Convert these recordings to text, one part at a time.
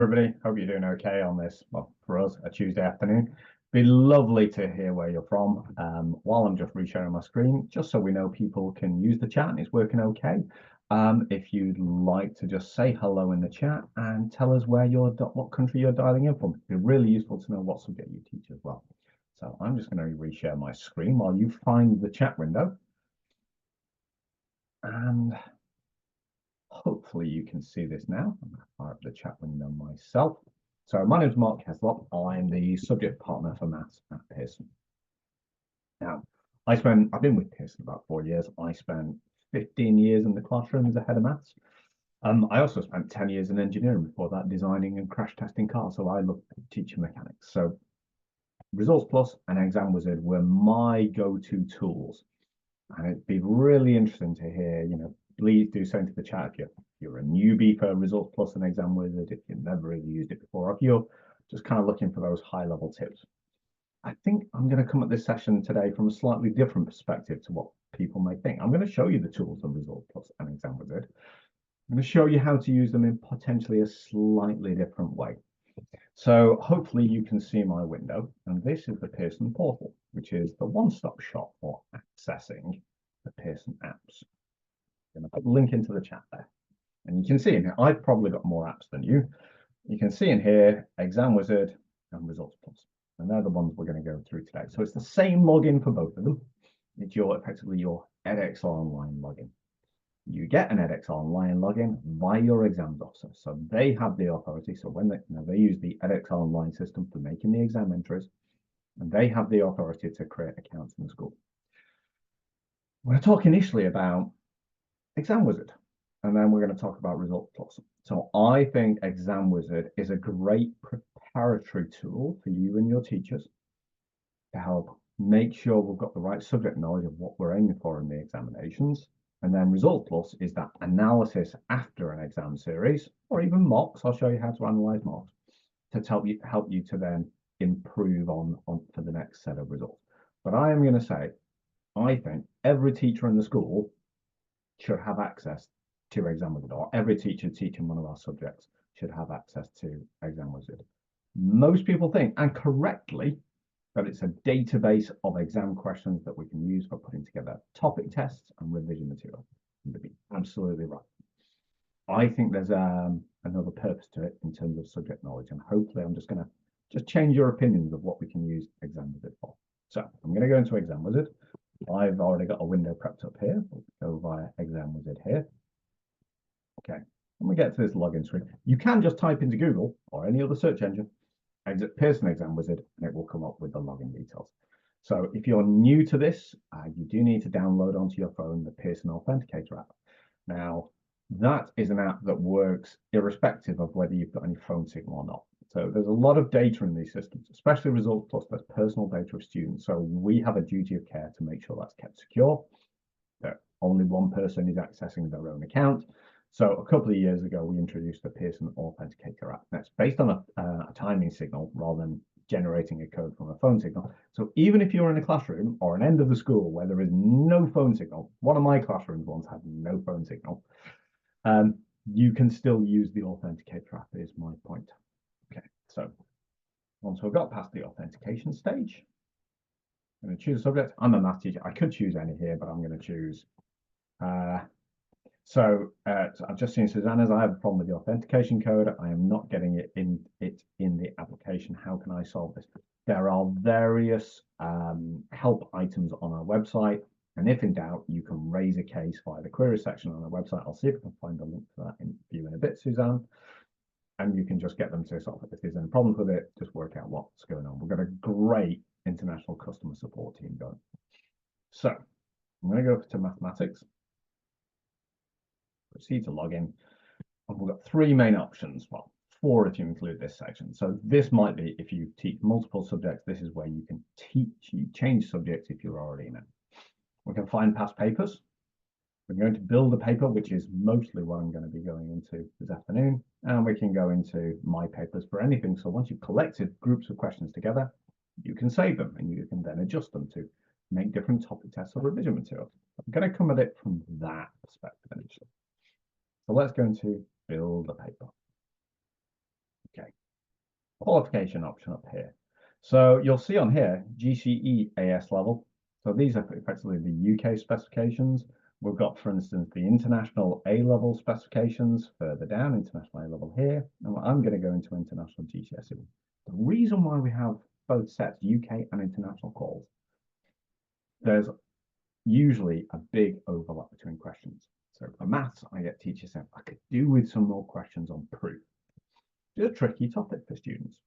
Everybody, hope you're doing okay on this, well, for us, a Tuesday afternoon. Be lovely to hear where you're from while I'm just resharing my screen, just so we know people can use the chat and it's working okay. If you'd like to just say hello in the chat and tell us what country you're dialing in from. It'd be really useful to know what subject you teach as well. So I'm just going to reshare my screen while you find the chat window. And hopefully you can see this now. I'm going to fire up the chat window myself. So my name is Mark Heslop. I'm the subject partner for maths at Pearson. Now, I've been with Pearson about 4 years. I spent 15 years in the classroom as a head of maths. I also spent 10 years in engineering before that, designing and crash testing cars. So I love teaching mechanics. So ResultsPlus and ExamWizard were my go-to tools. And it'd be really interesting to hear, please do send to the chat if you're a newbie for ResultsPlus and ExamWizard, if you've never really used it before, if you're just kind of looking for those high-level tips. I think I'm going to come at this session today from a slightly different perspective to what people may think. I'm going to show you the tools of ResultsPlus and ExamWizard. I'm going to show you how to use them in potentially a slightly different way. So hopefully you can see my window, and this is the Pearson portal, which is the one-stop shop for accessing the Pearson apps. I'm going to put the link into the chat there. And you can see in here, I've probably got more apps than you. You can see in here, ExamWizard and ResultsPlus. And they're the ones we're going to go through today. So it's the same login for both of them. It's effectively your Edexcel Online login. You get an Edexcel Online login via your exams officer. So they have the authority. So when they use the Edexcel Online system for making the exam entries, and they have the authority to create accounts in the school. We're going to talk initially about ExamWizard, and then we're going to talk about ResultsPlus. So I think ExamWizard is a great preparatory tool for you and your teachers to help make sure we've got the right subject knowledge of what we're aiming for in the examinations. And then ResultsPlus is that analysis after an exam series, or even mocks. I'll show you how to analyze mocks to help you to then improve on for the next set of results. But I am going to say, I think every teacher in the school should have access to ExamWizard, or every teacher teaching one of our subjects should have access to ExamWizard. Most people think, and correctly, that it's a database of exam questions that we can use for putting together topic tests and revision material. You'd be absolutely right. I think there's another purpose to it in terms of subject knowledge, and hopefully I'm just going to change your opinions of what we can use ExamWizard for. So I'm going to go into ExamWizard. I've already got a window prepped up here. We'll go via ExamWizard here. Okay, when we get to this login screen, you can just type into Google or any other search engine, Pearson ExamWizard, and it will come up with the login details. So if you're new to this, you do need to download onto your phone the Pearson Authenticator app. Now, that is an app that works irrespective of whether you've got any phone signal or not. So there's a lot of data in these systems, especially ResultsPlus. There's personal data of students. So we have a duty of care to make sure that's kept secure, that only one person is accessing their own account. So a couple of years ago, we introduced the Pearson Authenticator app. That's based on a timing signal rather than generating a code from a phone signal. So even if you're in a classroom or an end of the school where there is no phone signal, one of my classrooms once had no phone signal, you can still use the Authenticator app, is my point. Okay, so once we've got past the authentication stage, I'm going to choose a subject. I'm a math teacher. I could choose any here, but I'm going to choose So I've just seen Susanna's. I have a problem with the authentication code. I am not getting it in the application. How can I solve this? There are various help items on our website, and if in doubt, you can raise a case via the query section on our website. I'll see if I can find a link for that for you in a bit, Suzanne. And you can just get them to solve it. If there's any problems with it, just work out what's going on. We've got a great international customer support team going. So I'm going to go to mathematics. Proceed to log in, and we've got three main options. Well, four if you include this section. So this might be if you teach multiple subjects, this is where you can change subjects if you're already in it. We can find past papers. We're going to build a paper, which is mostly what I'm going to be going into this afternoon. And we can go into my papers for anything. So once you've collected groups of questions together, you can save them and you can then adjust them to make different topic tests or revision materials. I'm going to come at it from that perspective initially. So let's go into build a paper. qualification option up here. So you'll see on here, GCE AS level. So these are effectively the UK specifications. We've got, for instance, the international A-level specifications further down, international A-level here. And I'm going to go into international GCSE. The reason why we have both sets, UK and international calls, there's usually a big overlap between questions. So for maths, I get teachers saying, I could do with some more questions on proof. It's a tricky topic for students.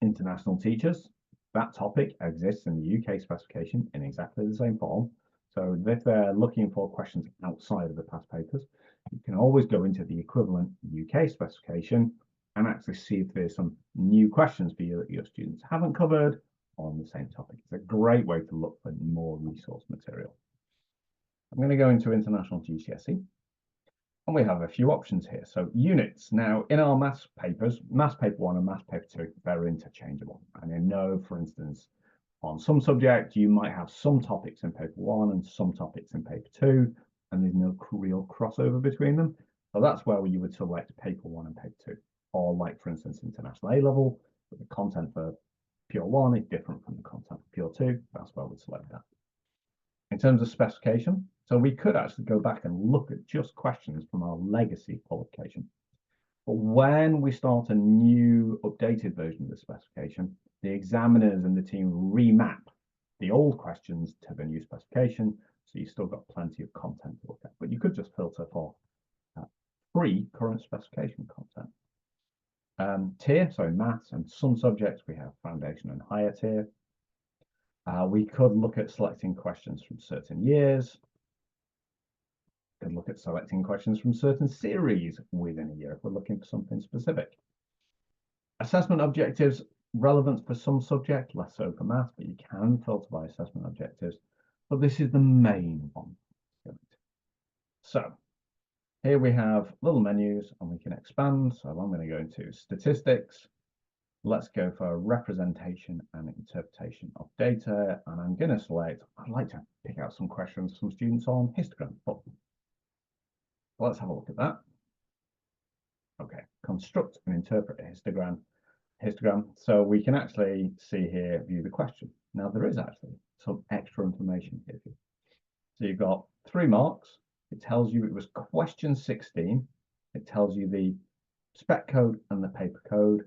International teachers, that topic exists in the UK specification in exactly the same form. So if they're looking for questions outside of the past papers, you can always go into the equivalent UK specification and actually see if there's some new questions for you that your students haven't covered on the same topic. It's a great way to look for more resource material. I'm going to go into international GCSE. And we have a few options here. So units. Now, in our maths papers, maths paper 1 and maths paper 2, they're interchangeable. And I know, for instance, on some subject, you might have some topics in paper 1 and some topics in paper 2, and there's no real crossover between them. So that's where you would select paper 1 and paper 2. Or like, for instance, international A-level, but the content for pure 1 is different from the content for pure 2. That's where we'd select that. In terms of specification, so we could actually go back and look at just questions from our legacy qualification. But when we start a new updated version of the specification, the examiners and the team remap the old questions to the new specification. So you've still got plenty of content to look at, but you could just filter for free current specification content. Tier, so in maths and some subjects, we have foundation and higher tier. We could look at selecting questions from certain years. Could look at selecting questions from certain series within a year if we're looking for something specific. Assessment objectives, relevance for some subject, less so for maths, but you can filter by assessment objectives. But this is the main one. So here we have little menus and we can expand. So I'm going to go into statistics. Let's go for representation and interpretation of data. And I'm going to select, I'd like to pick out some questions from students on histogram. But let's have a look at that. Okay, construct and interpret a histogram. So we can actually see here, view the question. Now there is actually some extra information here. So you've got 3 marks. It tells you it was question 16. It tells you the spec code and the paper code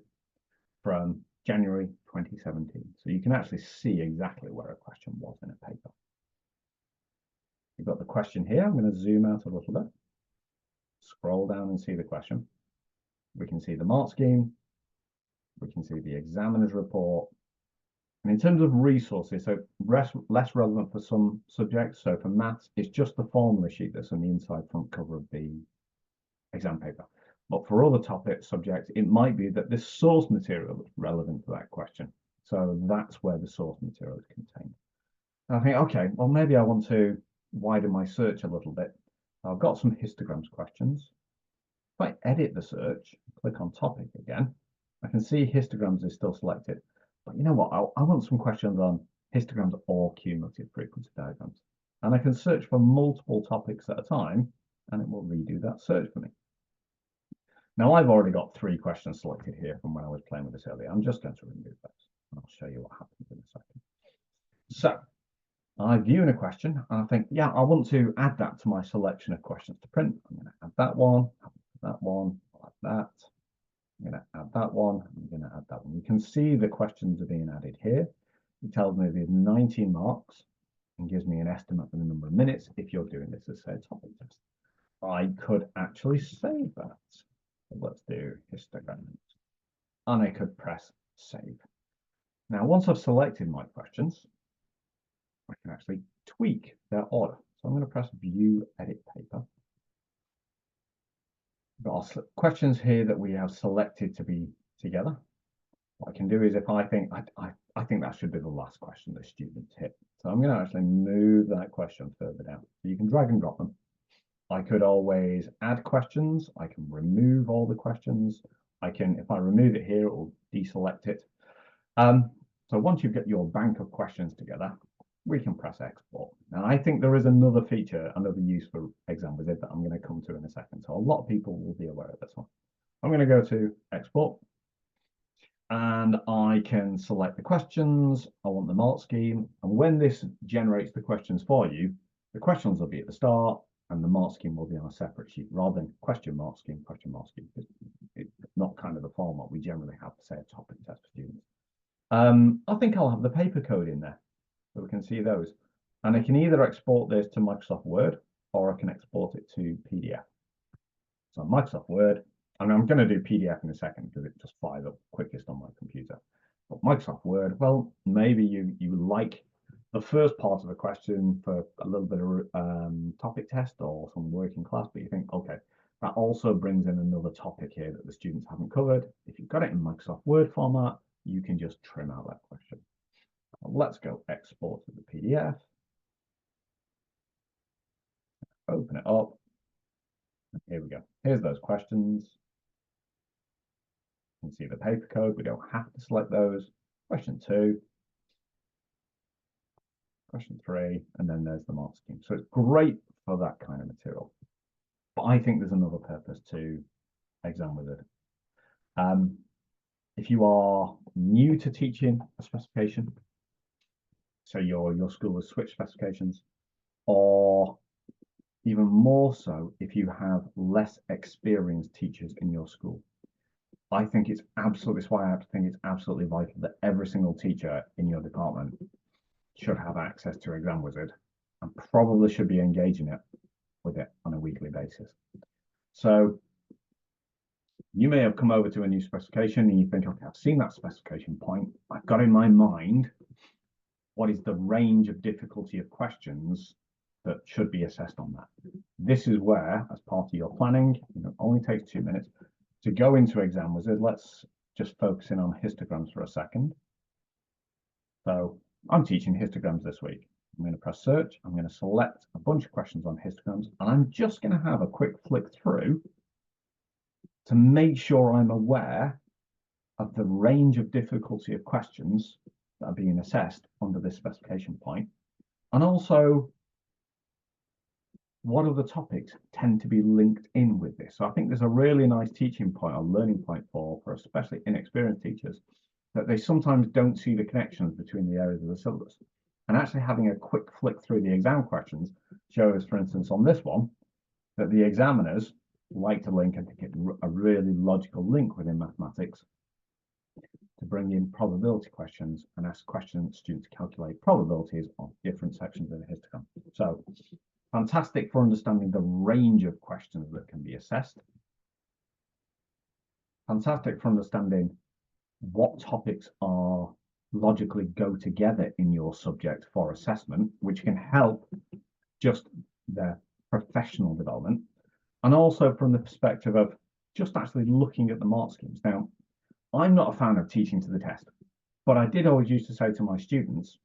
from January 2017. So you can actually see exactly where a question was in a paper. You've got the question here. I'm going to zoom out a little bit. Scroll down and see the question. We can see the mark scheme. We can see the examiner's report. And in terms of resources, so less relevant for some subjects. So for maths, it's just the formula sheet that's on the inside front cover of the exam paper. But for other topic subjects, it might be that the source material is relevant to that question. So that's where the source material is contained. And I think, okay, well, maybe I want to widen my search a little bit. I've got some histograms questions. If I edit the search, click on topic again, I can see histograms is still selected. But you know what? I want some questions on histograms or cumulative frequency diagrams. And I can search for multiple topics at a time, and it will redo that search for me. Now, I've already got 3 questions selected here from when I was playing with this earlier. I'm just going to remove those. I'll show you what happens in a second. So I view in a question, and I think, yeah, I want to add that to my selection of questions to print. I'm going to add that one, that one, like that. I'm going to add that one. I'm going to add that one. You can see the questions are being added here. It tells me there's 19 marks and gives me an estimate for the number of minutes if you're doing this as a topic test. I could actually save that. So let's do histograms. And I could press save. Now, once I've selected my questions, I can actually tweak their order. So I'm going to press view edit paper. Got our questions here that we have selected to be together. What I can do is if I think I think that should be the last question the students hit. So I'm going to actually move that question further down. So you can drag and drop them. I could always add questions. I can remove all the questions. I can, if I remove it here, it will deselect it. So once you've got your bank of questions together, we can press export. Now, I think there is another feature, another use for ExamWizard that I'm going to come to in a second. So a lot of people will be aware of this one. I'm going to go to export. and I can select the questions. I want the mark scheme. And when this generates the questions for you, the questions will be at the start and the mark scheme will be on a separate sheet rather than question mark scheme. It's not kind of the format we generally have to say a topic test for students. I think I'll have the paper code in there so we can see those. And I can either export this to Microsoft Word or I can export it to PDF. So Microsoft Word, and I'm going to do PDF in a second because it just fires up quickest on my computer. But Microsoft Word, well, maybe you like the first part of a question for a little bit of topic test or some working class, but you think, okay, that also brings in another topic here that the students haven't covered. If you've got it in Microsoft Word format, you can just trim out that question. Let's go export to the PDF. Open it up. Here we go. Here's those questions. You can see the paper code. We don't have to select those. Question 2, question 3, and then there's the mark scheme. So it's great for that kind of material. But I think there's another purpose to ExamWizard. If you are new to teaching a specification, so your school has switched specifications, or even more so if you have less experienced teachers in your school, I think it's absolutely, that's why I think it's absolutely vital that every single teacher in your department should have access to ExamWizard and probably should be engaging with it on a weekly basis. So you may have come over to a new specification and you think, okay, I've seen that specification point. I've got in my mind what is the range of difficulty of questions that should be assessed on that. This is where, as part of your planning, it only takes 2 minutes to go into ExamWizard. Let's just focus in on histograms for a second. So I'm teaching histograms this week. I'm going to press search. I'm going to select a bunch of questions on histograms, and I'm just going to have a quick flick through to make sure I'm aware of the range of difficulty of questions that are being assessed under this specification point, and also what other topics tend to be linked in with this. So I think there's a really nice teaching point or learning point for especially inexperienced teachers, that they sometimes don't see the connections between the areas of the syllabus. And actually having a quick flick through the exam questions shows, for instance, on this one, that the examiners like to link, and think it a really logical link within mathematics, to bring in probability questions and ask questions that students calculate probabilities on different sections of the histogram. So fantastic for understanding the range of questions that can be assessed. Fantastic for understanding what topics are logically go together in your subject for assessment, which can help just their professional development. And also from the perspective of just actually looking at the mark schemes. Now, I'm not a fan of teaching to the test, but I did always used to say to my students,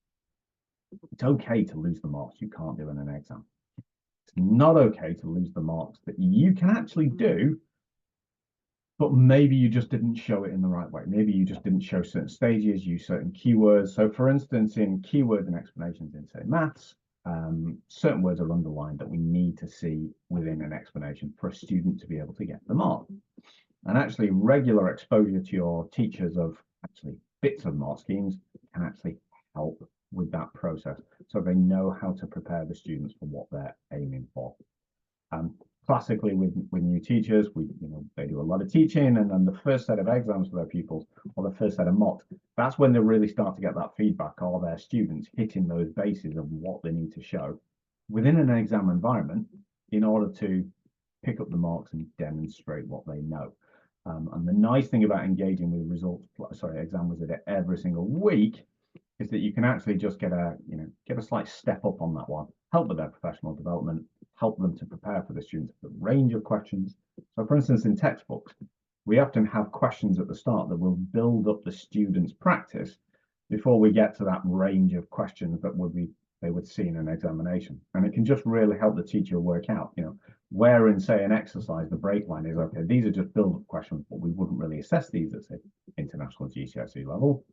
it's okay to lose the marks you can't do in an exam. It's not okay to lose the marks that you can actually do, but maybe you just didn't show it in the right way. Maybe you just didn't show certain stages, use certain keywords. So for instance, in keywords and explanations in, say, maths, certain words are underlined that we need to see within an explanation for a student to be able to get the mark. And actually regular exposure to your teachers of actually bits of mark schemes can actually help with that process, so they know how to prepare the students for what they're aiming for. Classically with new teachers, they do a lot of teaching, and then the first set of exams for their pupils, or the first set of mocks, that's when they really start to get that feedback. Are their students hitting those bases of what they need to show within an exam environment in order to pick up the marks and demonstrate what they know? And the nice thing about engaging with ExamWizard every single week is that you can actually just get a slight step up on that one, help with their professional development, help them to prepare for the students, the range of questions. So for instance, in textbooks, we often have questions at the start that will build up the students' practice before we get to that range of questions that they would see in an examination. And it can just really help the teacher work out, where in, say, an exercise, the break line is, okay, these are just build-up questions, but we wouldn't really assess these at, say, international GCSE level.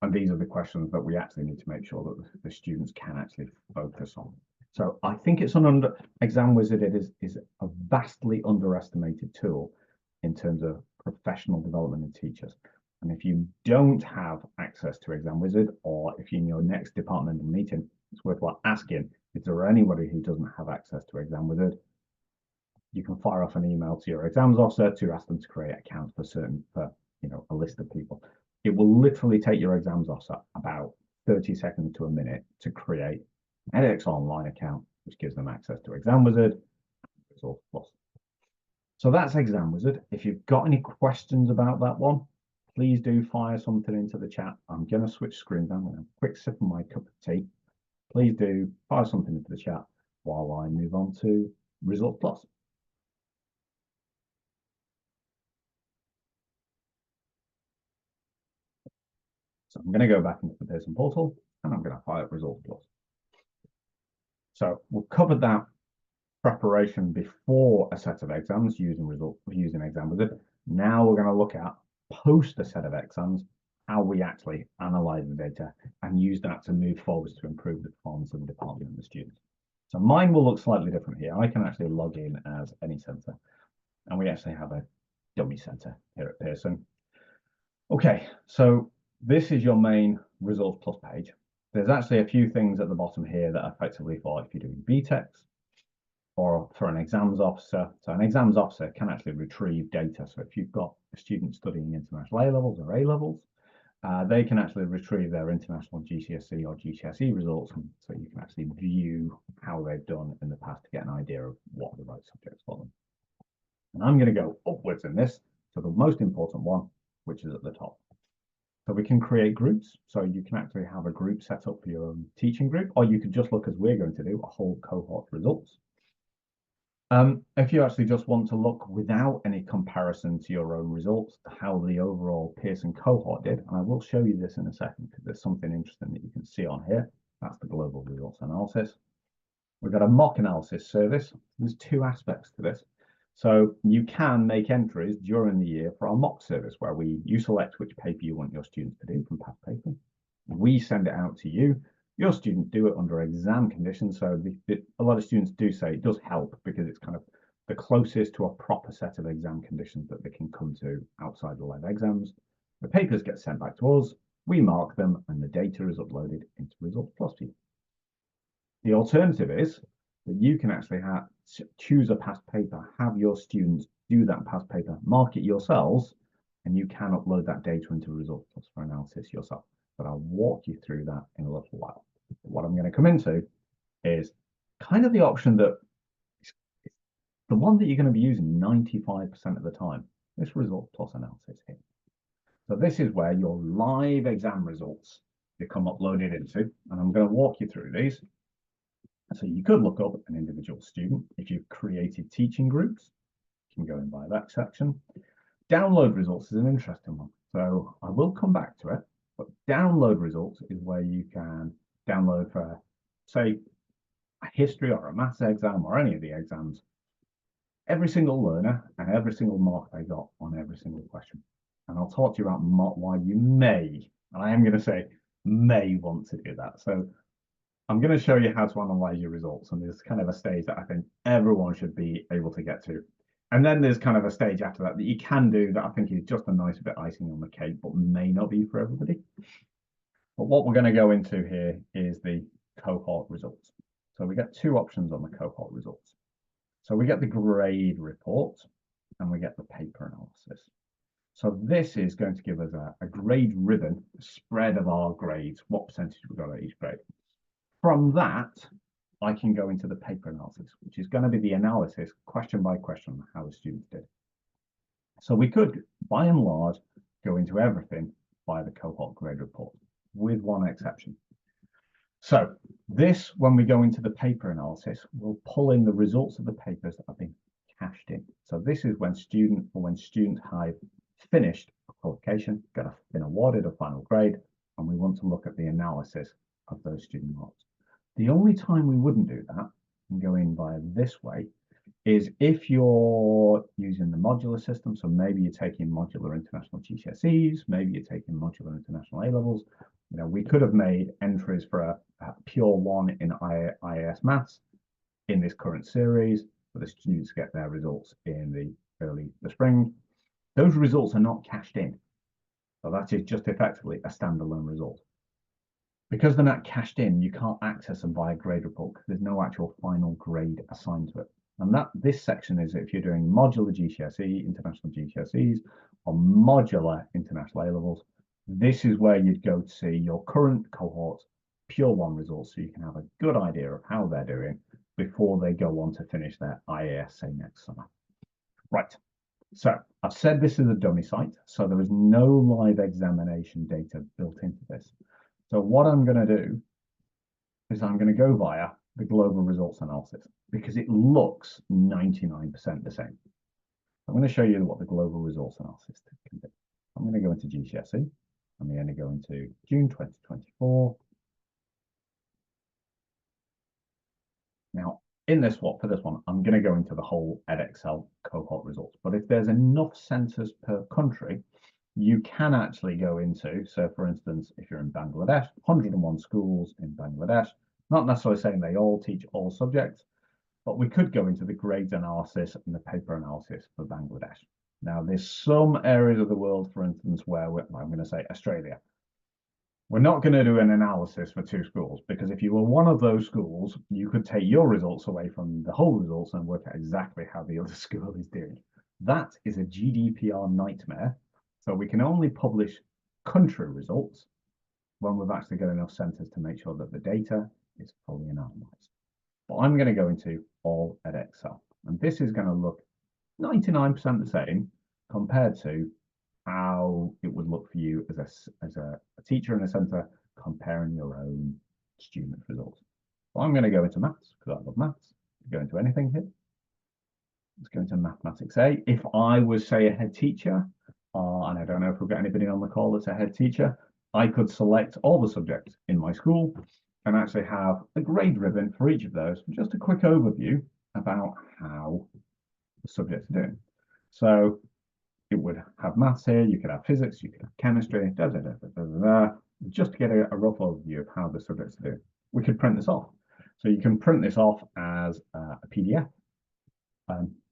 And these are the questions that we actually need to make sure that the students can actually focus on. So I think it's ExamWizard is a vastly underestimated tool in terms of professional development of teachers. And if you don't have access to ExamWizard, or if you're in your next departmental meeting, it's worthwhile asking, is there anybody who doesn't have access to ExamWizard? You can fire off an email to your exams officer to ask them to create accounts for a list of people. It will literally take your exams officer about 30 seconds to a minute to create an Edexcel online account, which gives them access to ExamWizard and ResultsPlus. So that's ExamWizard. If you've got any questions about that one, please do fire something into the chat. I'm going to switch screens. I'm going to have a quick sip of my cup of tea. Please do fire something into the chat while I move on to ResultsPlus. So I'm going to go back into the Pearson portal and I'm going to fire up ResultsPlus. So we've covered that preparation before a set of exams using ExamWizard. Now we're going to look at post a set of exams, how we actually analyze the data and use that to move forwards to improve the performance of the department and the students. So mine will look slightly different here. I can actually log in as any center, and we actually have a dummy center here at Pearson. Okay, so this is your main ResultsPlus page. There's actually a few things at the bottom here that are effectively for if you're doing BTECs or for an exams officer. So an exams officer can actually retrieve data. So if you've got a student studying international A-levels or A-levels, they can actually retrieve their international GCSE or GCSE results. And so you can actually view how they've done in the past to get an idea of what are the right subjects for them. And I'm going to go upwards in this to the most important one, which is at the top. So we can create groups. So you can actually have a group set up for your own teaching group, or you could just look, as we're going to do, a whole cohort results. If you actually just want to look without any comparison to your own results, how the overall Pearson cohort did, and I will show you this in a second because there's something interesting that you can see on here. That's the global results analysis. We've got a mock analysis service. There's two aspects to this. So you can make entries during the year for our mock service where you select which paper you want your students to do from past paper. We send it out to you. Your students do it under exam conditions. So a lot of students do say it does help because it's kind of the closest to a proper set of exam conditions that they can come to outside the live exams. The papers get sent back to us, we mark them, and the data is uploaded into ResultsPlus for you. The alternative is that you can actually choose a past paper, have your students do that past paper, mark it yourselves, and you can upload that data into ResultsPlus for analysis yourself. But I'll walk you through that in a little while. What I'm going to come into is kind of the option that the one that you're going to be using 95% of the time, this ResultsPlus analysis here. So this is where your live exam results become uploaded into, and I'm going to walk you through these. So you could look up an individual student. If you've created teaching groups, you can go in by that section. Download results is an interesting one. So I will come back to it, but download results is where you can download for, say, a history or a maths exam or any of the exams, every single learner and every single mark they got on every single question. And I'll talk to you about why you may, and I am going to say may want to do that. So I'm going to show you how to analyze your results, and there's kind of a stage that I think everyone should be able to get to. And then there's kind of a stage after that you can do that I think is just a nice bit icing on the cake, but may not be for everybody. But what we're going to go into here is the cohort results. So we get two options on the cohort results. So we get the grade report and we get the paper analysis. So this is going to give us a grade ribbon, a spread of our grades, what percentage we got at each grade. From that, I can go into the paper analysis, which is going to be the analysis question by question how the students did. So we could, by and large, go into everything by the cohort grade report, with one exception. So this, when we go into the paper analysis, we'll pull in the results of the papers that have been cached in. So this is when students have finished a qualification, been awarded a final grade, and we want to look at the analysis of those student marks. The only time we wouldn't do that and go in via this way is if you're using the modular system. So maybe you're taking modular international GCSEs, maybe you're taking modular international A-levels. You know, we could have made entries for a pure one in IAS maths in this current series, but the students get their results in the spring. those results are not cached in. So that is just effectively a standalone result. Because they're not cached in, you can't access them via grade report because there's no actual final grade assigned to it. And this section is if you're doing modular GCSE, international GCSEs, or modular international A-levels, this is where you'd go to see your current cohort pure one results so you can have a good idea of how they're doing before they go on to finish their IASA next summer. Right, so I've said this is a dummy site, so there is no live examination data built into this. So what I'm going to do is I'm going to go via the global results analysis because it looks 99% the same. I'm going to show you what the global results analysis can do. I'm going to go into GCSE. I'm going to go into June 2024. Now, for this one, I'm going to go into the whole Edexcel cohort results. But if there's enough centres per country, you can actually go into, so for instance, if you're in Bangladesh, 101 schools in Bangladesh, not necessarily saying they all teach all subjects, but we could go into the grades analysis and the paper analysis for Bangladesh. Now, there's some areas of the world, for instance, where I'm going to say Australia. We're not going to do an analysis for 2 schools because if you were one of those schools, you could take your results away from the whole results and work out exactly how the other school is doing. That is a GDPR nightmare. So we can only publish country results when we've actually got enough centres to make sure that the data is fully anonymised. But I'm going to go into all Edexcel, and this is going to look 99% the same compared to how it would look for you as a teacher in a centre comparing your own student results. So I'm going to go into maths because I love maths. Go into anything here. Let's go into mathematics A. If I was, say, a head teacher, and I don't know if we've got anybody on the call that's a head teacher, I could select all the subjects in my school and actually have a grade ribbon for each of those, just a quick overview about how the subjects are doing. So it would have maths here, you could have physics, you could have chemistry, just to get a rough overview of how the subjects are doing. We could print this off. So you can print this off as a PDF.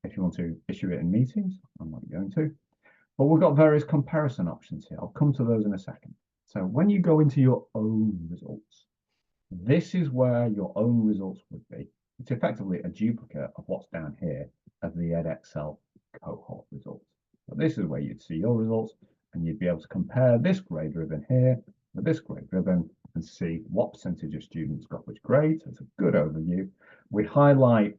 If you want to issue it in meetings, I'm not going to. But we've got various comparison options here. I'll come to those in a second. So when you go into your own results, this is where your own results would be. It's effectively a duplicate of what's down here of the Edexcel cohort results. So this is where you'd see your results, and you'd be able to compare this grade ribbon here with this grade ribbon and see what percentage of students got which grades. It's a good overview. We highlight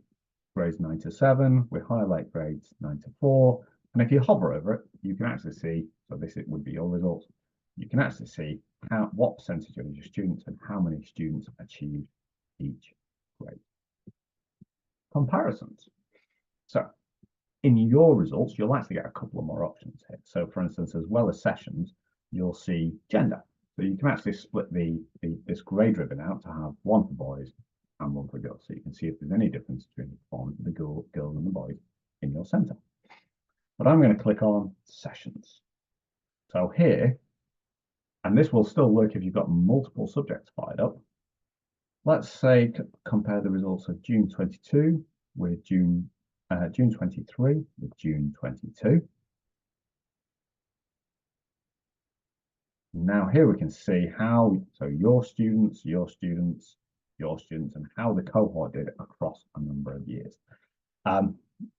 grades 9 to 7, we highlight grades 9 to 4, and if you hover over it, you can actually see, so this would be your results, you can actually see what percentage of your students and how many students achieved each grade. Comparisons. So in your results, you'll actually get a couple of more options here. So for instance, as well as sessions, you'll see gender. So you can actually split this grade ribbon out to have one for boys and one for girls. So you can see if there's any difference between the girls and the boys in your center. But I'm going to click on sessions. So here, and this will still work if you've got multiple subjects fired up. Let's say compare the results of June 22 with June 23 with June 22. Now here we can see how, so your students, and how the cohort did across a number of years.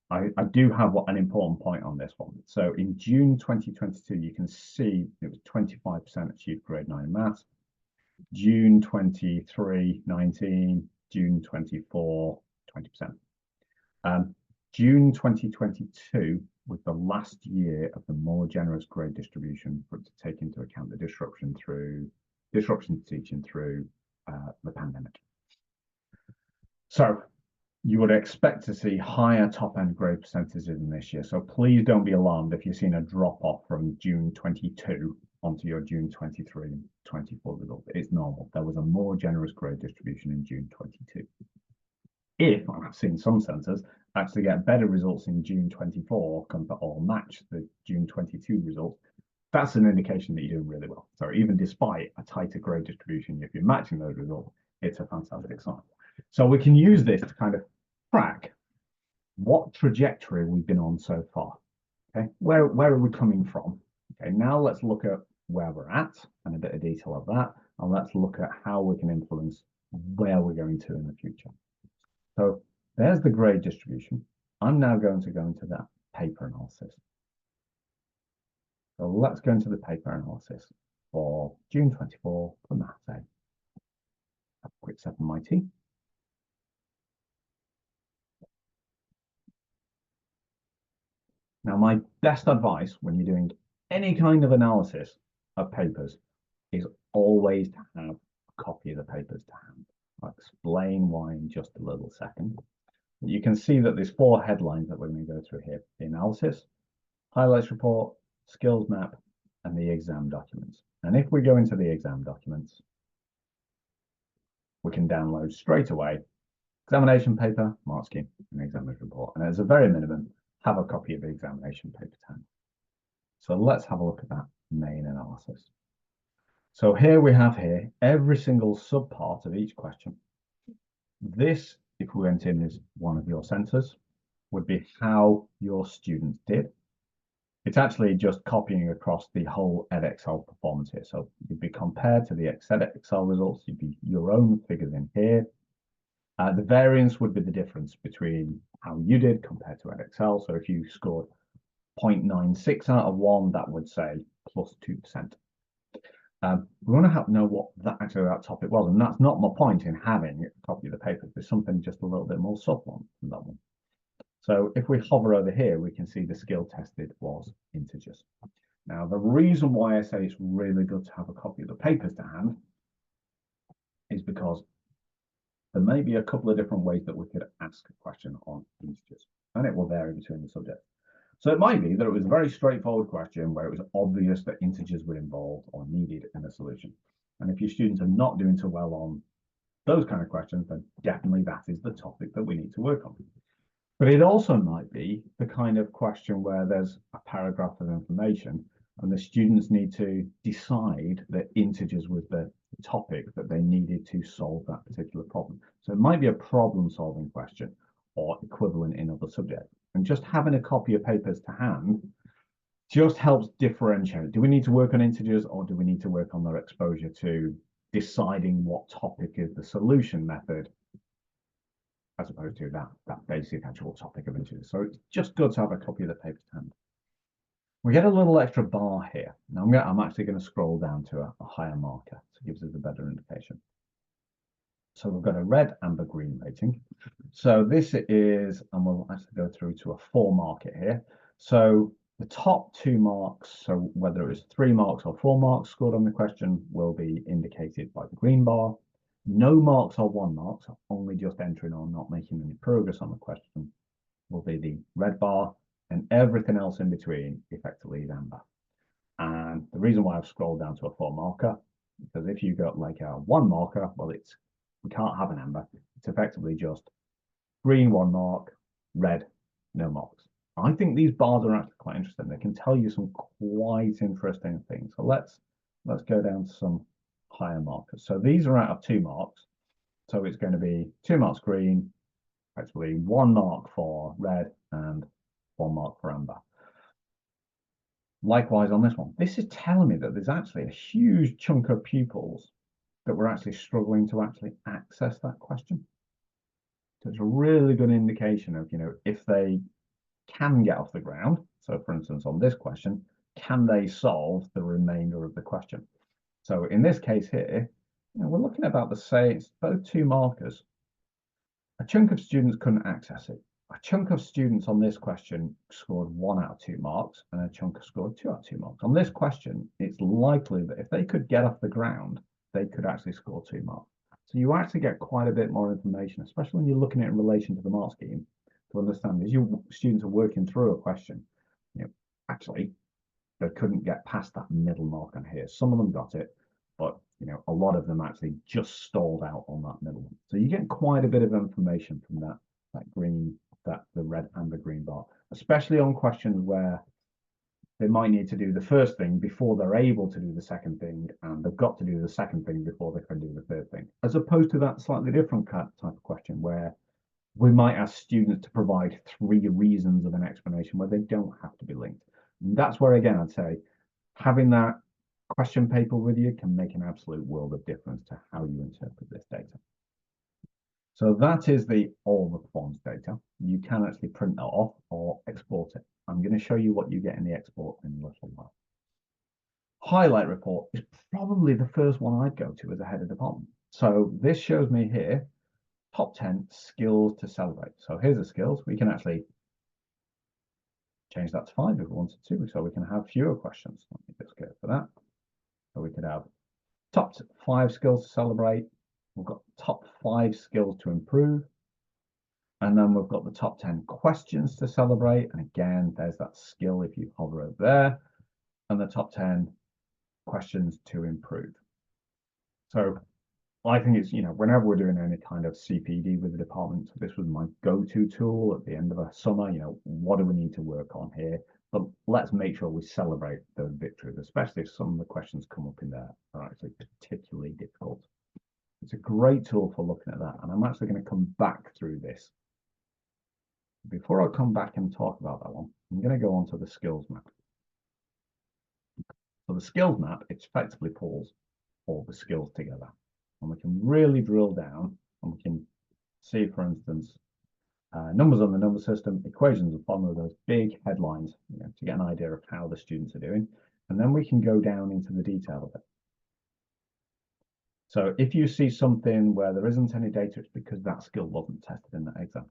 I do have an important point on this one. So in June 2022, you can see it was 25% achieved grade 9 maths. June 23, 19, June 24, 20%. June 2022 was the last year of the more generous grade distribution for it to take into account the disruption to teaching through the pandemic. So you would expect to see higher top-end grade percentages in this year. So please don't be alarmed if you've seen a drop-off from June 22 onto your June 23 and 24 result. It's normal. There was a more generous grade distribution in June 22. If, and I've seen some centres actually get better results in June 24 or match the June 22 results, that's an indication that you're doing really well. So even despite a tighter grade distribution, if you're matching those results, it's a fantastic sign. So we can use this to kind of track what trajectory we've been on so far. Okay, where are we coming from? Okay, now let's look at where we're at and a bit of detail of that, and let's look at how we can influence where we're going to in the future. So there's the grade distribution. I'm now going to go into that paper analysis. So let's go into the paper analysis for June 24 for Maths A. A quick 7 my tea. Now, my best advice when you're doing any kind of analysis of papers is always to have a copy of the papers to hand. I'll explain why in just a little second. You can see that there's 4 headlines that we're going to go through here: the analysis, highlights report, skills map, and the exam documents. And if we go into the exam documents, we can download straight away examination paper, mark scheme, and examiner's report. And as a very minimum, have a copy of the examination paper to hand. So let's have a look at that main analysis. So here we have every single subpart of each question. This, if we went in as one of your centres, would be how your students did. It's actually just copying across the whole Edexcel performance here. So you'd be compared to the Edexcel results, you'd be your own figures in here. The variance would be the difference between how you did compared to Edexcel. So if you scored 0.96 out of 1, that would say plus 2%. We want to know what that topic was, and that's not my point in having a copy of the paper. There's something just a little bit more subtle than that one. So if we hover over here, we can see the skill tested was integers. Now, the reason why I say it's really good to have a copy of the papers to hand is because there may be a couple of different ways that we could ask a question on integers, and it will vary between the subjects. So it might be that it was a very straightforward question where it was obvious that integers were involved or needed in the solution. And if your students are not doing so well on those kind of questions, then definitely that is the topic that we need to work on. But it also might be the kind of question where there's a paragraph of information and the students need to decide that integers was the topic that they needed to solve that particular problem. So it might be a problem-solving question or equivalent in other subjects. And just having a copy of papers to hand just helps differentiate. Do we need to work on integers, or do we need to work on their exposure to deciding what topic is the solution method, as opposed to that basic actual topic of integers? So it's just good to have a copy of the paper to hand. We get a little extra bar here. Now I'm actually going to scroll down to a higher marker, so it gives us a better indication. So we've got a red, amber, green rating. So this is, and we'll actually go through to a 4 marker here. So the top 2 marks, so whether it was 3 marks or 4 marks scored on the question, will be indicated by the green bar. No marks or 1 mark, so only just entering or not making any progress on the question, will be the red bar, and everything else in between effectively is amber. And the reason why I've scrolled down to a 4 marker, because if you got like a 1 marker, well, we can't have an amber. It's effectively just green 1 mark, red no marks. I think these bars are actually quite interesting. They can tell you some quite interesting things. So let's go down to some higher markers. So these are out of 2 marks. So it's going to be 2 marks green, actually 1 mark for red and 1 mark for amber. Likewise on this one, this is telling me that there's actually a huge chunk of pupils that were actually struggling to actually access that question. So it's a really good indication of, if they can get off the ground. So for instance, on this question, can they solve the remainder of the question? So in this case here, we're looking at about the same, it's both 2 markers. A chunk of students couldn't access it. A chunk of students on this question scored 1 out of 2 marks, and a chunk scored 2 out of 2 marks. On this question, it's likely that if they could get off the ground, they could actually score 2 marks. So you actually get quite a bit more information, especially when you're looking at it in relation to the mark scheme, to understand as your students are working through a question, actually they couldn't get past that middle mark on here. Some of them got it, but a lot of them actually just stalled out on that middle one. So you get quite a bit of information from that green, the red and the green bar, especially on questions where they might need to do the first thing before they're able to do the second thing, and they've got to do the second thing before they can do the third thing, as opposed to that slightly different type of question where We might ask students to provide 3 reasons of an explanation where they don't have to be linked. And that's where, again, I'd say having that question paper with you can make an absolute world of difference to how you interpret this data. So that is all the performance data. You can actually print that off or export it. I'm going to show you what you get in the export in a little while. Highlight report is probably the first one I'd go to as a head of department. So this shows me here, top 10 skills to celebrate. So here's the skills. We can actually change that to 5 if we wanted to, so we can have fewer questions. Let me just go for that. So we could have top 5 skills to celebrate. We've got top 5 skills to improve. And then we've got the top 10 questions to celebrate. And again, there's that skill if you hover over there. And the top 10 questions to improve. So I think it's, whenever we're doing any kind of CPD with the department, this was my go-to tool at the end of a summer, what do we need to work on here? But let's make sure we celebrate those victories, especially if some of the questions come up in there are actually particularly difficult. It's a great tool for looking at that. And I'm actually going to come back through this. Before I come back and talk about that one, I'm going to go on to the skills map. So the skills map, it effectively pulls all the skills together. And we can really drill down and we can see, for instance, numbers on the number system, equations and formulas, those big headlines, to get an idea of how the students are doing. And then we can go down into the detail of it. So if you see something where there isn't any data, it's because that skill wasn't tested in that exam.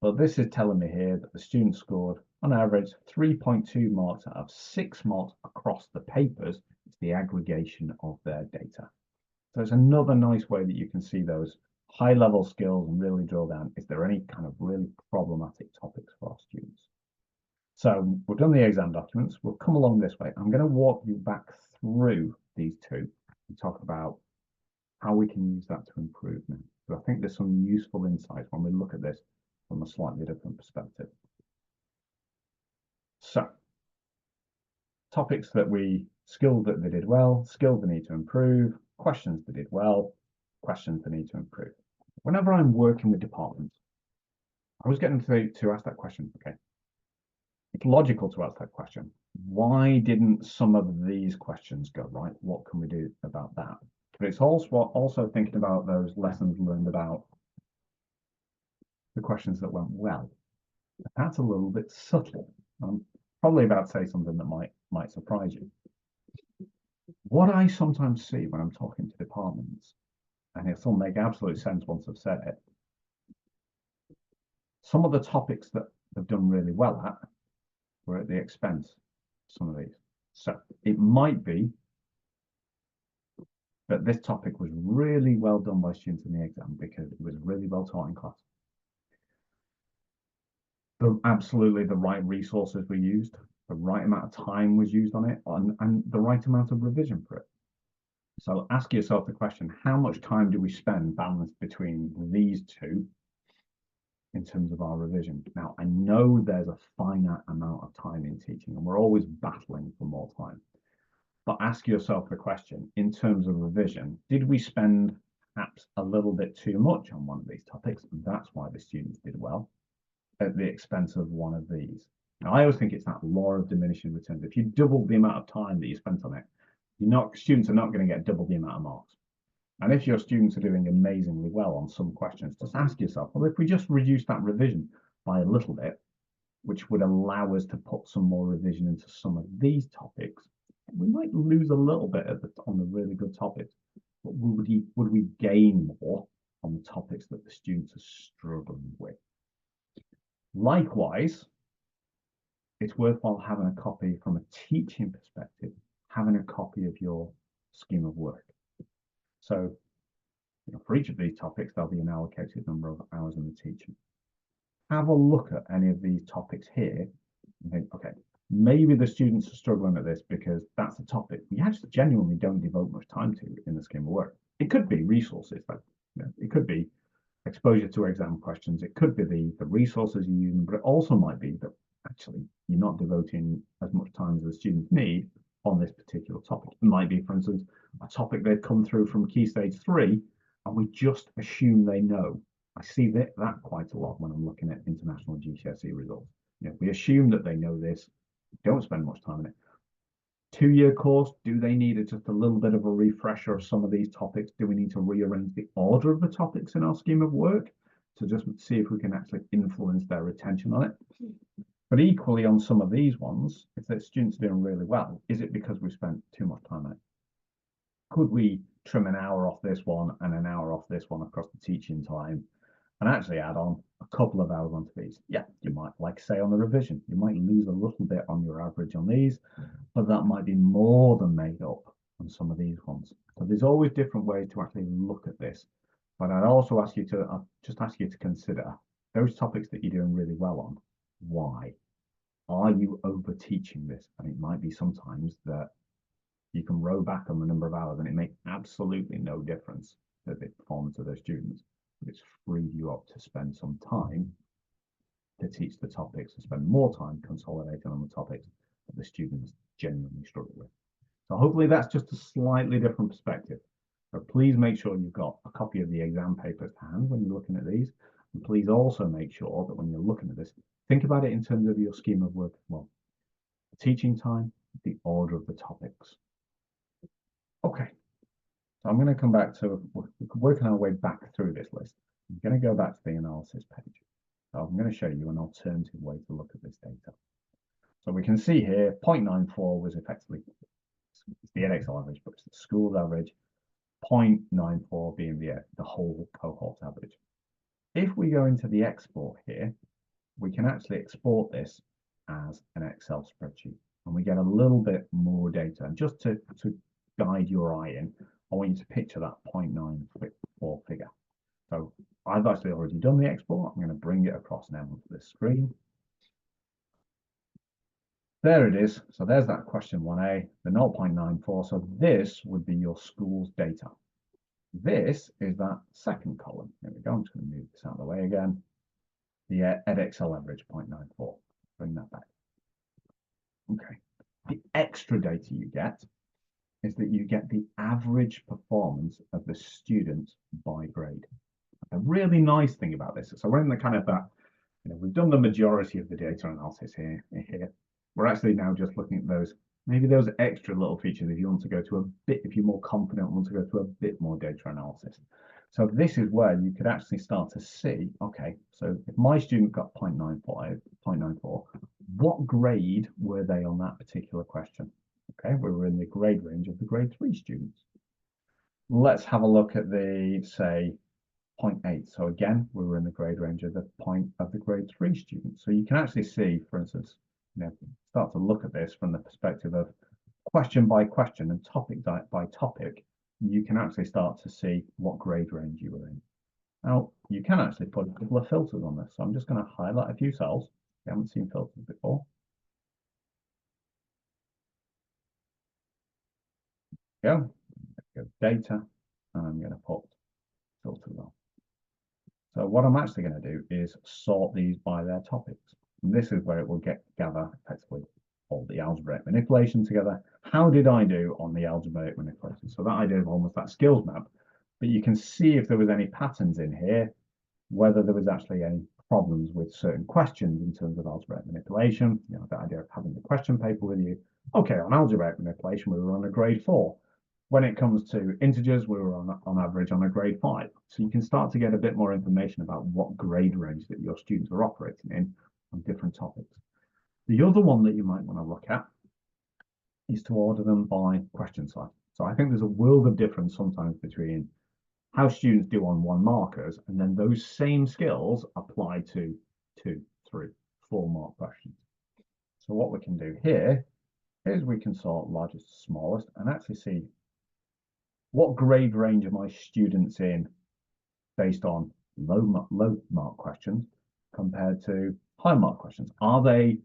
But this is telling me here that the student scored, on average, 3.2 marks out of 6 marks across the papers. It's the aggregation of their data. So it's another nice way that you can see those high-level skills and really drill down. Is there any kind of really problematic topics for our students? So we've done the exam documents. We'll come along this way. I'm going to walk you back through these two and talk about how we can use that to improve now. So I think there's some useful insights when we look at this from a slightly different perspective. So topics that skills that they did well, skills they need to improve, questions they did well, questions they need to improve. Whenever I'm working with departments, I was getting to ask that question, okay, it's logical to ask that question. Why didn't some of these questions go right? What can we do about that? But it's also thinking about those lessons learned about the questions that went well. That's a little bit subtle. I'm probably about to say something that might surprise you. What I sometimes see when I'm talking to departments, and it'll make absolute sense once I've said it, some of the topics that they've done really well at were at the expense of some of these. So it might be that this topic was really well done by students in the exam because it was really well taught in class. Absolutely the right resources were used, the right amount of time was used on it, and the right amount of revision for it. So ask yourself the question, how much time do we spend balanced between these two in terms of our revision? Now, I know there's a finite amount of time in teaching, and we're always battling for more time. But ask yourself the question, in terms of revision, did we spend perhaps a little bit too much on one of these topics? And that's why the students did well at the expense of one of these. Now, I always think it's that law of diminishing returns. If you double the amount of time that you spent on it, students are not going to get double the amount of marks. And if your students are doing amazingly well on some questions, just ask yourself, well, if we just reduce that revision by a little bit, which would allow us to put some more revision into some of these topics, we might lose a little bit on the really good topics, but would we gain more on the topics that the students are struggling with? Likewise, it's worthwhile having a copy from a teaching perspective, having a copy of your scheme of work. So, for each of these topics, there'll be an allocated number of hours in the teaching. Have a look at any of these topics here and think, okay, maybe the students are struggling at this because that's a topic we actually genuinely don't devote much time to in the scheme of work. It could be resources, like it could be exposure to exam questions. It could be the resources you're using, but it also might be that actually you're not devoting as much time as the students need on this particular topic. It might be, for instance, a topic they've come through from Key Stage 3, and we just assume they know. I see that quite a lot when I'm looking at international GCSE results. We assume that they know this, don't spend much time on it. 2-year course, do they need just a little bit of a refresher of some of these topics? Do we need to rearrange the order of the topics in our scheme of work to just see if we can actually influence their attention on it? But equally on some of these ones, if the students are doing really well, is it because we spent too much time on it? Could we trim an hour off this one and an hour off this one across the teaching time and actually add on a couple of hours onto these? Yeah, you might, like say on the revision, you might lose a little bit on your average on these, but that might be more than made up on some of these ones. So there's always different ways to actually look at this. But I'd also ask you to, just ask you to consider those topics that you're doing really well on. Why? Are you over teaching this? And it might be sometimes that you can row back on the number of hours and it makes absolutely no difference to the performance of those students. But it's freed you up to spend some time to teach the topics and spend more time consolidating on the topics that the students genuinely struggle with. So hopefully that's just a slightly different perspective. So please make sure you've got a copy of the exam papers to hand when you're looking at these. And please also make sure that when you're looking at this, think about it in terms of your scheme of work as well. The teaching time, the order of the topics. Okay, so I'm going to come back to working our way back through this list. I'm going to go back to the analysis page. So I'm going to show you an alternative way to look at this data. So we can see here 0.94 was effectively the Edexcel average, but it's the school's average, 0.94 being the whole cohort average. If we go into the export here, we can actually export this as an Excel spreadsheet, and we get a little bit more data. And just to guide your eye in, I want you to picture that 0.94 figure. So I've actually already done the export. I'm going to bring it across now onto this screen. There it is. So there's that question 1A, the 0.94. So this would be your school's data. This is that second column. There we go. I'm just going to move this out of the way again. The Edexcel average 0.94. Bring that back. Okay. The extra data you get is that you get the average performance of the students by grade. A really nice thing about this. So we're in the kind of that, we've done the majority of the data analysis here. We're actually now just looking at those, maybe those extra little features if you want to go to a bit, if you're more confident, want to go to a bit more data analysis. So this is where you could actually start to see, okay, so if my student got 0.94, what grade were they on that particular question? Okay, we were in the grade range of the grade 3 students. Let's have a look at the, say, 0.8. So again, we were in the grade range of the grade 3 students. So you can actually see, for instance, start to look at this from the perspective of question by question and topic by topic. You can actually start to see what grade range you were in. Now, you can actually put a couple of filters on this. So I'm just going to highlight a few cells. We haven't seen filters before. Go data, and I'm going to put filters on. So what I'm actually going to do is sort these by their topics. And this is where it will gather effectively all the algebraic manipulation together. How did I do on the algebraic manipulation? So that idea of almost that skills map, but you can see if there was any patterns in here, whether there was actually any problems with certain questions in terms of algebraic manipulation, that idea of having the question paper with you. Okay, on algebraic manipulation, we were on a grade 4. When it comes to integers, we were on average on a grade 5. So you can start to get a bit more information about what grade range that your students are operating in on different topics. The other one that you might want to look at is to order them by question size. So I think there's a world of difference sometimes between how students do on 1 markers and then those same skills apply to 2, 3, 4 mark questions. So what we can do here is we can sort largest to smallest and actually see what grade range are my students in based on low mark questions compared to high mark questions. Are they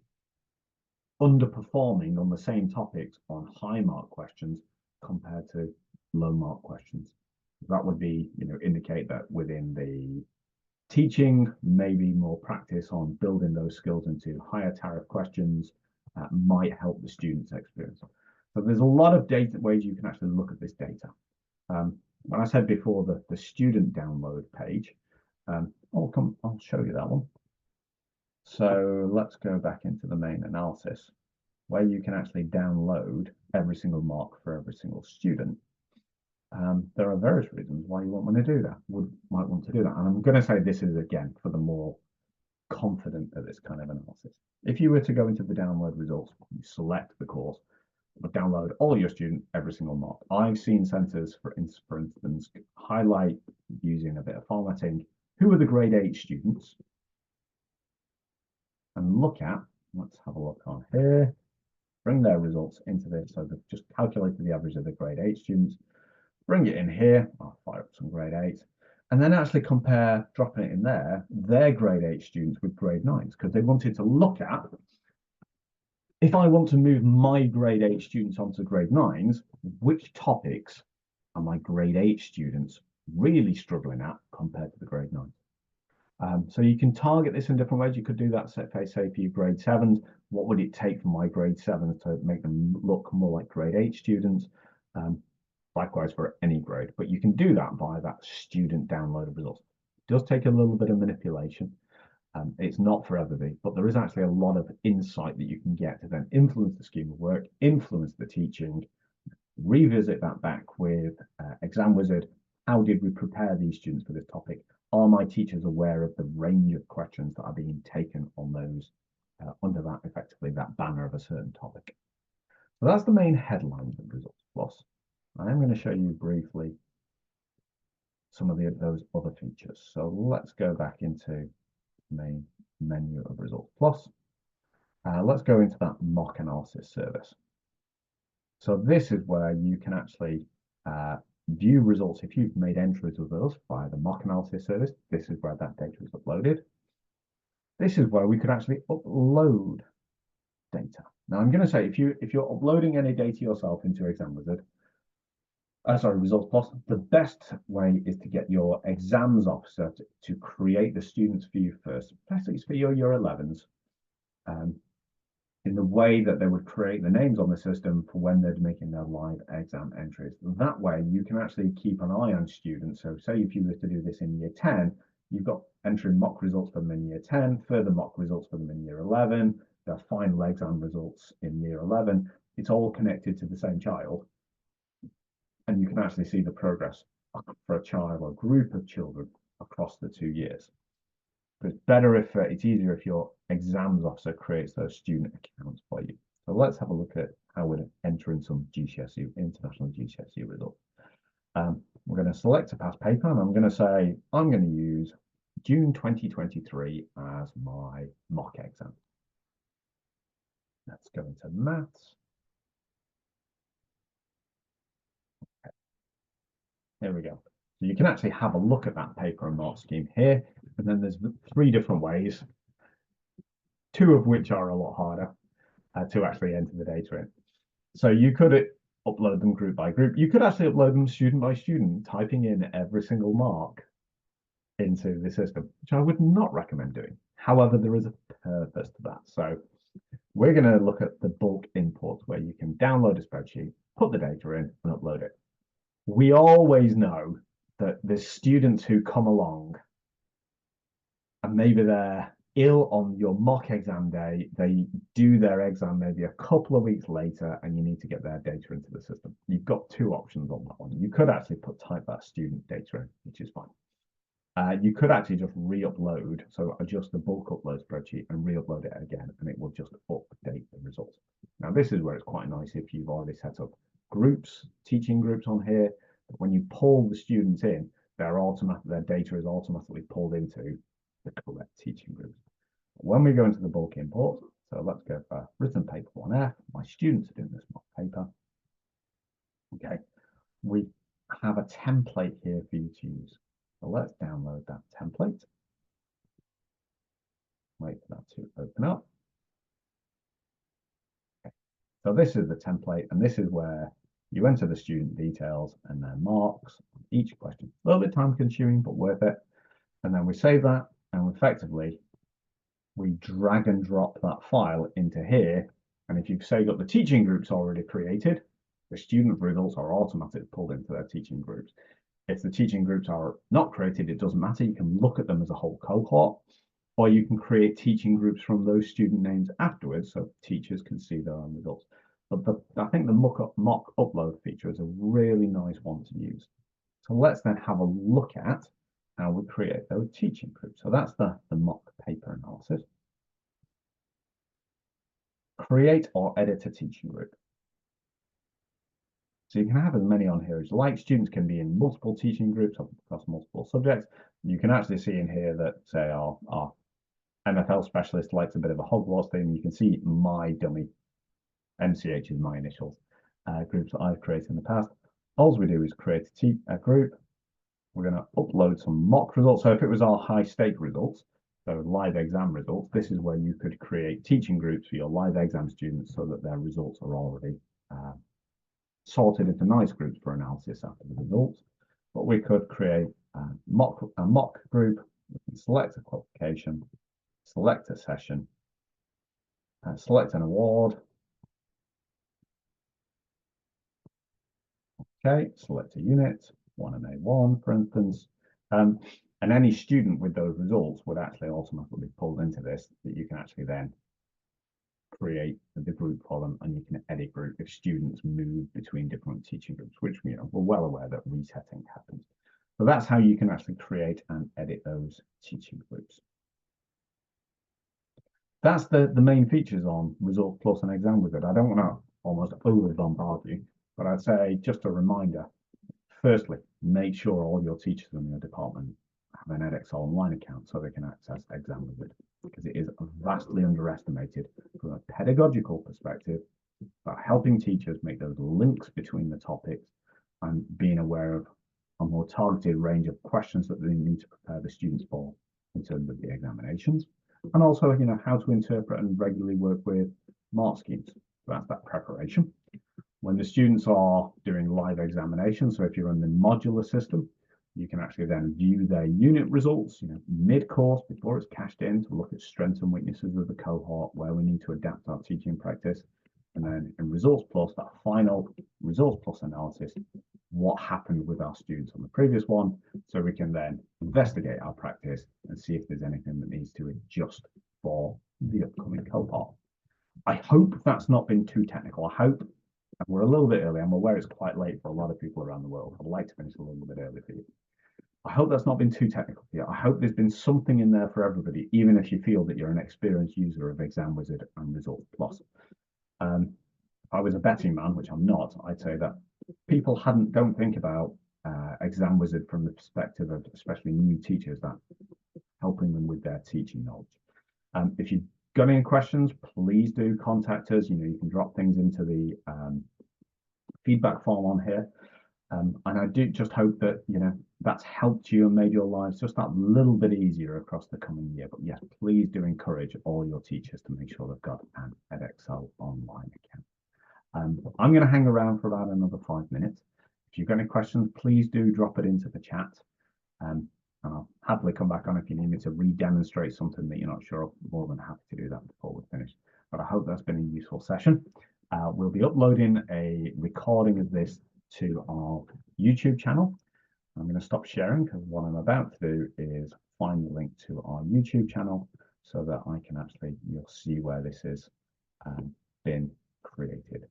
underperforming on the same topics on high mark questions compared to low mark questions? That would be, indicate that within the teaching, maybe more practice on building those skills into higher tariff questions might help the students' experience. So there's a lot of ways you can actually look at this data. When I said before the student download page, I'll show you that one. So let's go back into the main analysis where you can actually download every single mark for every single student. There are various reasons why you might want to do that. Might want to do that. And I'm going to say this is again for the more confident at this kind of analysis. If you were to go into the download results, you select the course, download all your student, every single mark. I've seen centers, for instance, highlight using a bit of formatting, who are the grade 8 students, and look at, let's have a look on here, bring their results into this. So they've just calculated the average of the grade 8 students, bring it in here, I'll fire up some grade 8s, and then actually compare, dropping it in there, their grade 8 students with grade 9s, because they wanted to look at, if I want to move my grade 8 students onto grade 9s, which topics are my grade 8 students really struggling at compared to the grade 9s? So you can target this in different ways. You could do that, say for your grade 7s, what would it take for my grade 7s to make them look more like grade 8 students? Likewise for any grade, but you can do that via that student downloaded results. It does take a little bit of manipulation. It's not for everybody, but there is actually a lot of insight that you can get to then influence the scheme of work, influence the teaching, revisit that back with ExamWizard. How did we prepare these students for this topic? Are my teachers aware of the range of questions that are being taken on those under that, effectively, that banner of a certain topic? So that's the main headlines of ResultsPlus. I am going to show you briefly some of those other features. So let's go back into the main menu of ResultsPlus. Let's go into that mock analysis service. So this is where you can actually view results. If you've made entries with us via the mock analysis service, this is where that data is uploaded. This is where we could actually upload data. Now I'm going to say if you're uploading any data yourself into ExamWizard, ResultsPlus, the best way is to get your exams officer to create the students for you first, especially for your year 11s, in the way that they would create the names on the system for when they're making their live exam entries. That way you can actually keep an eye on students. So say if you were to do this in year 10, you've got entering mock results for them in year 10, further mock results for them in year 11, their final exam results in year 11. It's all connected to the same child. And you can actually see the progress for a child or group of children across the 2 years. But it's better if it's easier if your exams officer creates those student accounts for you. So let's have a look at how we're entering some GCSE, international GCSE results. We're going to select a past paper, and I'm going to say I'm going to use June 2023 as my mock exam. Let's go into maths. Okay. There we go. So you can actually have a look at that paper and mark scheme here, and then there's 3 different ways, 2 of which are a lot harder to actually enter the data in. So you could upload them group by group. You could actually upload them student by student, typing in every single mark into the system, which I would not recommend doing. However, there is a purpose to that. So we're going to look at the bulk imports where you can download a spreadsheet, put the data in, and upload it. We always know that there's students who come along and maybe they're ill on your mock exam day. They do their exam maybe a couple of weeks later, and you need to get their data into the system. You've got 2 options on that one. You could actually type that student data in, which is fine. You could actually just re-upload, so adjust the bulk upload spreadsheet and re-upload it again, and it will just update the results. Now, this is where it's quite nice if you've already set up groups, teaching groups on here. But when you pull the students in, their data is automatically pulled into the correct teaching groups. When we go into the bulk import, so let's go for written paper 1F. My students are doing this mock paper. Okay, we have a template here for you to use. So let's download that template. Wait for that to open up. Okay. So this is the template, and this is where you enter the student details and their marks on each question. A little bit time consuming, but worth it. And then we save that, and effectively we drag and drop that file into here. And if you've say got the teaching groups already created, the student results are automatically pulled into their teaching groups. If the teaching groups are not created, it doesn't matter. You can look at them as a whole cohort, or you can create teaching groups from those student names afterwards so teachers can see their own results. But I think the mock upload feature is a really nice one to use. So let's then have a look at how we create those teaching groups. So that's the mock paper analysis. Create or edit a teaching group. So you can have as many on here as you like. Students can be in multiple teaching groups across multiple subjects. You can actually see in here that, say, our MFL specialist likes a bit of a Hogwarts theme. You can see my dummy, MCH is my initials, groups that I've created in the past. All we do is create a group. We're going to upload some mock results. So if it was our high stake results, so live exam results, this is where you could create teaching groups for your live exam students so that their results are already sorted into nice groups for analysis after the results. But we could create a mock group. We can select a qualification, select a session, select an award. Okay, select a unit, 1 and A1, for instance. And any student with those results would actually automatically be pulled into this, that you can actually then create the group for them, and you can edit group if students move between different teaching groups, which we're well aware that resetting happens. So that's how you can actually create and edit those teaching groups. That's the main features on ResultsPlus and ExamWizard. I don't want to almost over bombard you, but I'd say just a reminder. Firstly, make sure all your teachers in your department have an Edexcel online account so they can access ExamWizard, because it is vastly underestimated from a pedagogical perspective about helping teachers make those links between the topics and being aware of a more targeted range of questions that they need to prepare the students for in terms of the examinations, and also, how to interpret and regularly work with mark schemes. So that's that preparation. When the students are doing live examinations, so if you're in the modular system, you can actually then view their unit results, mid-course before it's cashed in, to look at strengths and weaknesses of the cohort, where we need to adapt our teaching practice. And then in ResultsPlus, that final ResultsPlus analysis, what happened with our students on the previous one, so we can then investigate our practice and see if there's anything that needs to adjust for the upcoming cohort. I hope that's not been too technical. I hope we're a little bit early. I'm aware it's quite late for a lot of people around the world. I'd like to finish a little bit early for you. I hope that's not been too technical for you. I hope there's been something in there for everybody, even if you feel that you're an experienced user of ExamWizard and ResultsPlus. If I was a betting man, which I'm not, I'd say that people don't think about ExamWizard from the perspective of especially new teachers, that helping them with their teaching knowledge. If you've got any questions, please do contact us. You can drop things into the feedback form on here. And I do just hope that, that's helped you and made your lives just that little bit easier across the coming year. But yes, please do encourage all your teachers to make sure they've got an Edexcel online account. I'm going to hang around for about another 5 minutes. If you've got any questions, please do drop it into the chat. And I'll happily come back on if you need me to re-demonstrate something that you're not sure of. More than happy to do that before we finish. But I hope that's been a useful session. We'll be uploading a recording of this to our YouTube channel. I'm going to stop sharing because what I'm about to do is find the link to our YouTube channel so that I can you'll see where this has been created.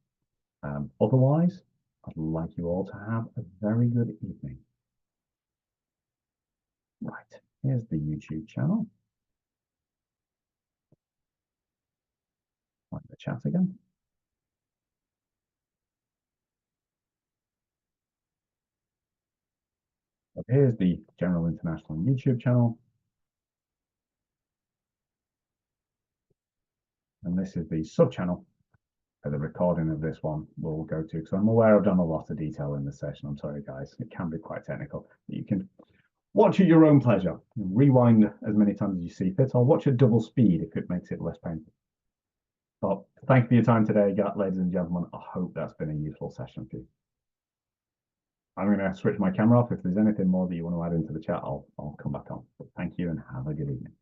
Otherwise, I'd like you all to have a very good evening. Right, here's the YouTube channel. Find the chat again. So here's the General International YouTube channel. And this is the sub-channel where the recording of this one will go to, because I'm aware I've done a lot of detail in this session. I'm sorry, guys. It can be quite technical. You can watch at your own pleasure. Rewind as many times as you see fit, or watch at double speed if it makes it less painful. But thank you for your time today, ladies and gentlemen. I hope that's been a useful session for you. I'm going to switch my camera off. If there's anything more that you want to add into the chat, I'll come back on. But thank you and have a good evening.